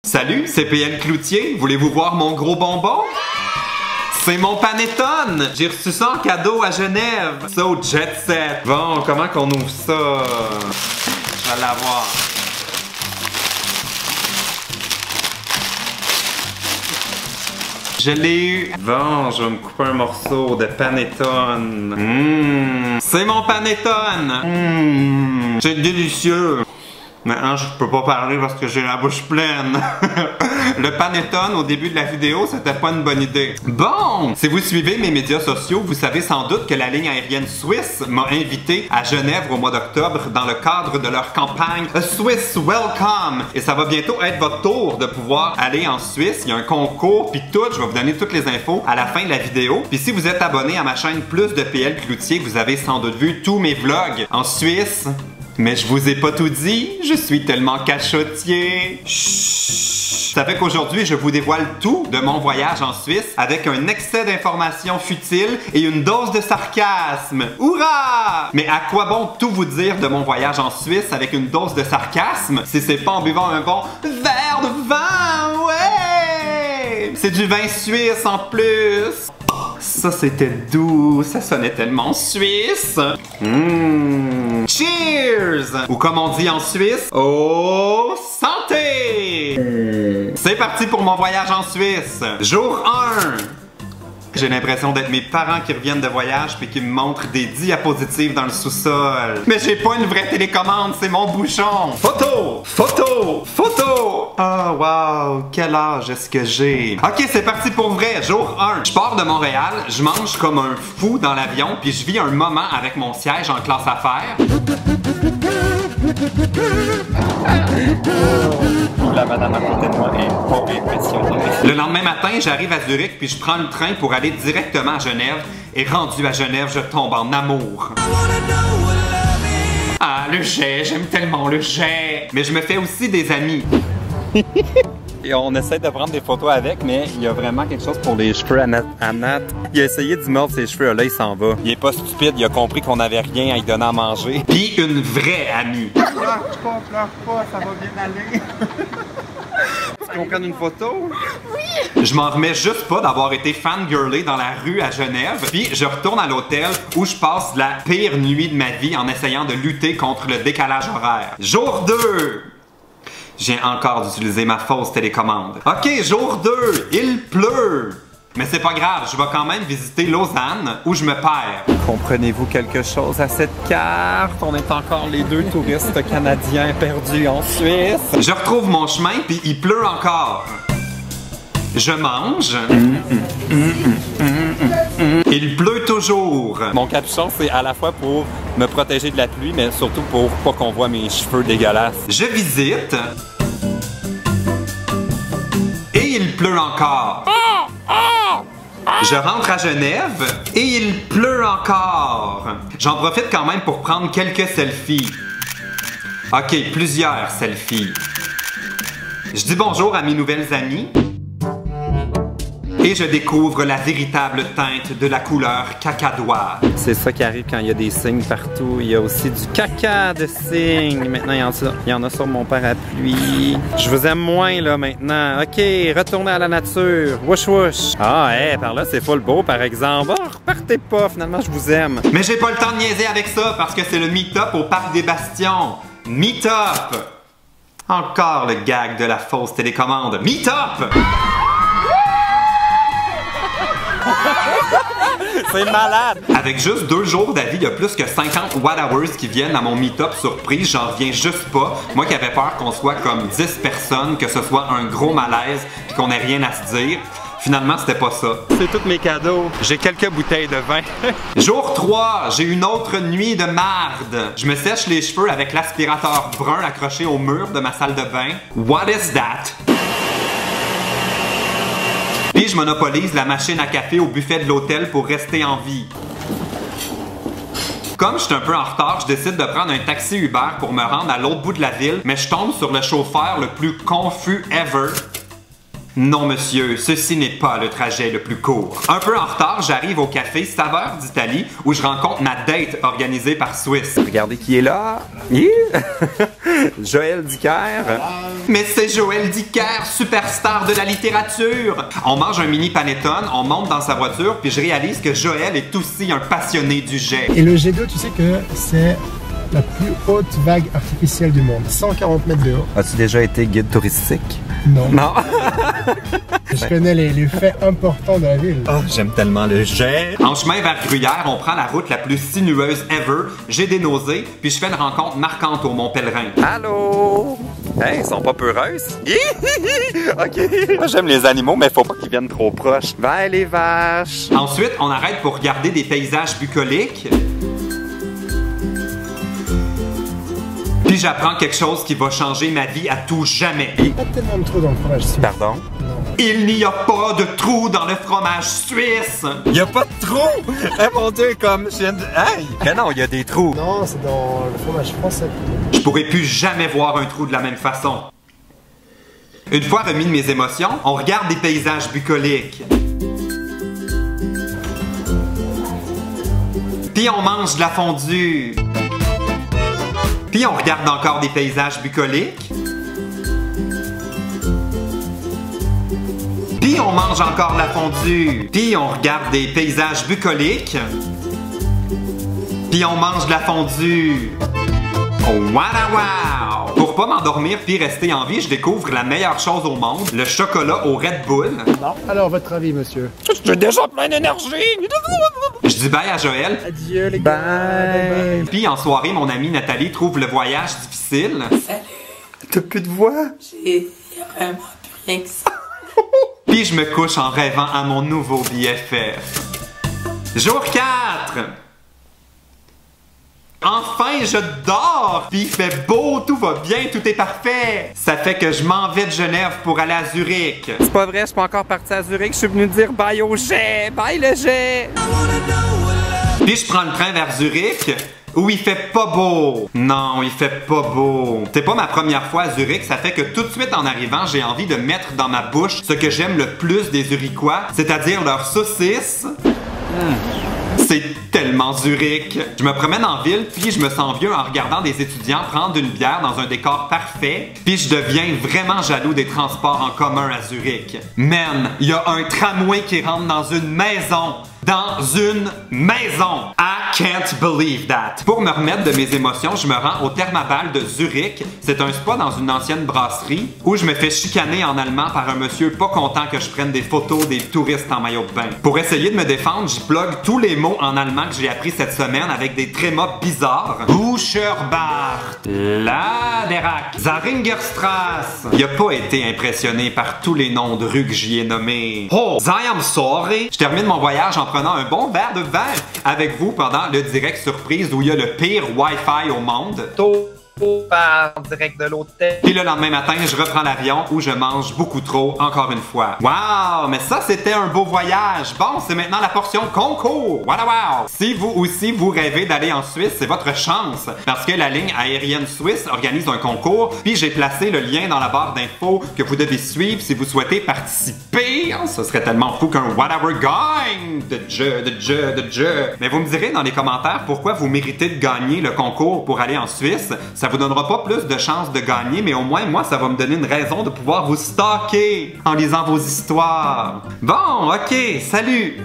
Salut, c'est PL Cloutier. Voulez-vous voir mon gros bonbon? C'est mon panettone! J'ai reçu ça en cadeau à Genève. Ça au Jet Set. Bon, comment qu'on ouvre ça? Je vais l'avoir. Je l'ai eu. Bon, je vais me couper un morceau de panettone. C'est mon panettone! C'est délicieux! Maintenant, je peux pas parler parce que j'ai la bouche pleine. Le panettone, au début de la vidéo, c'était pas une bonne idée. Bon! Si vous suivez mes médias sociaux, vous savez sans doute que la ligne aérienne Swiss m'a invité à Genève au mois d'octobre dans le cadre de leur campagne A Swiss Welcome. Et ça va bientôt être votre tour de pouvoir aller en Suisse. Il y a un concours, puis tout. Je vais vous donner toutes les infos à la fin de la vidéo. Puis si vous êtes abonné à ma chaîne Plus de PL Cloutier, vous avez sans doute vu tous mes vlogs en Suisse. Mais je vous ai pas tout dit, je suis tellement cachotier. Chut. Ça fait qu'aujourd'hui, je vous dévoile tout de mon voyage en Suisse avec un excès d'informations futiles et une dose de sarcasme. Hourra! Mais à quoi bon tout vous dire de mon voyage en Suisse avec une dose de sarcasme si c'est pas en buvant un bon verre de vin? Ouais! C'est du vin suisse en plus. Ça, c'était doux. Ça sonnait tellement suisse. Cheers! Ou comme on dit en Suisse, oh, santé! C'est parti pour mon voyage en Suisse. Jour 1. J'ai l'impression d'être mes parents qui reviennent de voyage puis qui me montrent des diapositives dans le sous-sol. Mais j'ai pas une vraie télécommande, c'est mon bouchon. Photo! Photo! Photo! Oh wow, quel âge est-ce que j'ai? Ok, c'est parti pour vrai, jour 1. Je pars de Montréal, je mange comme un fou dans l'avion puis je vis un moment avec mon siège en classe affaires. La madame à côté de moi est pas impressionnée. Le lendemain matin, j'arrive à Zurich puis je prends le train pour aller directement à Genève. Et rendu à Genève, je tombe en amour. Ah, le jet, j'aime tellement le jet. Mais je me fais aussi des amis. Et on essaie de prendre des photos avec, mais il y a vraiment quelque chose pour les cheveux à Nat. Il a essayé d'y mordre ses cheveux, là il s'en va. Il est pas stupide, il a compris qu'on avait rien à lui donner à manger. Puis une vraie amie. Pleure pas, ça va bien aller. Est-ce qu'on prenne une photo? Oui! Je m'en remets juste pas d'avoir été fangirlé dans la rue à Genève. Puis je retourne à l'hôtel où je passe la pire nuit de ma vie en essayant de lutter contre le décalage horaire. Jour 2! Je viens encore d'utiliser ma fausse télécommande. Ok, jour 2, il pleut. Mais c'est pas grave, je vais quand même visiter Lausanne où je me perds. Comprenez-vous quelque chose à cette carte? On est encore les deux touristes canadiens perdus en Suisse. Je retrouve mon chemin puis il pleut encore. Je mange. Il pleut toujours. Mon capuchon, c'est à la fois pour me protéger de la pluie, mais surtout pour pas qu'on voit mes cheveux dégueulasses. Je visite. Et il pleut encore. Je rentre à Genève et il pleut encore. J'en profite quand même pour prendre quelques selfies. Ok, plusieurs selfies. Je dis bonjour à mes nouvelles amies. Et je découvre la véritable teinte de la couleur cacadois. C'est ça qui arrive quand il y a des signes partout. Il y a aussi du caca de signes. Maintenant, il y en a sur mon parapluie. Je vous aime moins, là, maintenant. OK, retournez à la nature. Wouch, wouch. Ah, par là, c'est full beau, par exemple. Oh, repartez pas, finalement, je vous aime. Mais j'ai pas le temps de niaiser avec ça parce que c'est le meet-up au Parc des Bastions. Meet-up! Encore le gag de la fausse télécommande. Meet-up! C'est malade! Avec juste 2 jours d'avis, il y a plus que 50 watt-hours qui viennent à mon meet-up surprise. J'en reviens juste pas. Moi qui avais peur qu'on soit comme 10 personnes, que ce soit un gros malaise puis qu'on ait rien à se dire. Finalement, c'était pas ça. C'est tous mes cadeaux. J'ai quelques bouteilles de vin. Jour 3, j'ai une autre nuit de marde. Je me sèche les cheveux avec l'aspirateur brun accroché au mur de ma salle de bain. What is that? Puis je monopolise la machine à café au buffet de l'hôtel pour rester en vie. Comme je suis un peu en retard, je décide de prendre un taxi Uber pour me rendre à l'autre bout de la ville, mais je tombe sur le chauffeur le plus confus ever. Non, monsieur, ceci n'est pas le trajet le plus court. Un peu en retard, j'arrive au café Saveur d'Italie où je rencontre ma date organisée par Swiss. Regardez qui est là. Joël Dicker. Mais c'est Joël Dicker, superstar de la littérature! On mange un mini panettone, on monte dans sa voiture, puis je réalise que Joël est aussi un passionné du jet. Et le jet d'eau, tu sais que c'est la plus haute vague artificielle du monde. 140 mètres de haut. As-tu déjà été guide touristique? Non. Non. Je connais les faits importants de la ville. Oh, j'aime tellement le jet. En chemin vers Gruyère, on prend la route la plus sinueuse ever. J'ai des nausées, puis je fais une rencontre marquante au Mont Pèlerin. Allô? Hey, ils sont pas peureuses? Ok. Moi, j'aime les animaux, mais faut pas qu'ils viennent trop proches. Bye, les vaches. Ensuite, on arrête pour regarder des paysages bucoliques. Puis j'apprends quelque chose qui va changer ma vie à tout jamais. Il n'y a pas tellement de trous dans le fromage suisse. Pardon? Non. Il n'y a pas de trou dans le fromage suisse! Y a pas de trou! Eh mon Dieu, comme je viens de... Hey! Mais non, y a des trous. Non, c'est dans le fromage français. Je pourrais plus jamais voir un trou de la même façon. Une fois remis de mes émotions, on regarde des paysages bucoliques. Puis on mange de la fondue. Puis on regarde encore des paysages bucoliques. Puis on mange encore la fondue. Puis on regarde des paysages bucoliques. Puis on mange de la fondue. Oh, wow! Pour pas m'endormir puis rester en vie, je découvre la meilleure chose au monde, le chocolat au Red Bull. Non. Alors, votre avis, monsieur? J'ai déjà plein d'énergie. Je dis bye à Joël. Adieu, les gars. Bye. Puis en soirée, mon amie Nathalie trouve le voyage difficile. Salut, T'as plus de voix? j'ai vraiment plus rien que ça. Puis je me couche en rêvant à mon nouveau BFF. Jour 4! Enfin, je dors! Puis il fait beau, tout va bien, tout est parfait! Ça fait que je m'en vais de Genève pour aller à Zurich. C'est pas vrai, je suis pas encore parti à Zurich. Je suis venu dire bye au jet. Bye le jet. Puis je prends le train vers Zurich, où il fait pas beau. Non, il fait pas beau. C'est pas ma première fois à Zurich, ça fait que tout de suite en arrivant, j'ai envie de mettre dans ma bouche ce que j'aime le plus des Zurichois, c'est-à-dire leurs saucisses. C'est tellement Zurich. Je me promène en ville, puis je me sens vieux en regardant des étudiants prendre une bière dans un décor parfait, puis je deviens vraiment jaloux des transports en commun à Zurich. Man, il y a un tramway qui rentre dans une maison. Dans une maison. I can't believe that. Pour me remettre de mes émotions, je me rends au Thermaball de Zurich. C'est un spa dans une ancienne brasserie où je me fais chicaner en allemand par un monsieur pas content que je prenne des photos des touristes en maillot de bain. Pour essayer de me défendre, j'y plug tous les mots en allemand que j'ai appris cette semaine avec des trémas bizarres. Buscherbart, Laderack, Zaringerstrasse. Il a pas été impressionné par tous les noms de rues que j'y ai nommés. Oh, I am sorry. Je termine mon voyage en prenant un bon verre de vin avec vous pendant le direct surprise où il y a le pire Wi-Fi au monde. En direct de l'hôtel. Puis le lendemain matin, je reprends l'avion où je mange beaucoup trop, encore une fois. Wow! Mais ça, c'était un beau voyage. Bon, c'est maintenant la portion concours. Wow, wow! Si vous aussi, vous rêvez d'aller en Suisse, c'est votre chance. Parce que la ligne aérienne suisse organise un concours. Puis j'ai placé le lien dans la barre d'infos que vous devez suivre si vous souhaitez participer. Oh, ce serait tellement fou qu'un whatever gagne de jeu. Mais vous me direz dans les commentaires pourquoi vous méritez de gagner le concours pour aller en Suisse. Ça vous donnera pas plus de chances de gagner, mais au moins, moi, ça va me donner une raison de pouvoir vous stalker en lisant vos histoires. Bon, ok, salut!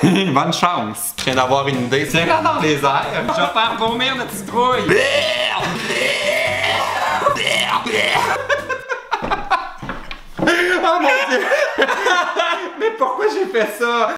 Bonne chance! Je viens d'avoir une idée. C'est là dans les airs. Je vais faire vomir notre citrouille. Oh mon Dieu! Mais pourquoi j'ai fait ça?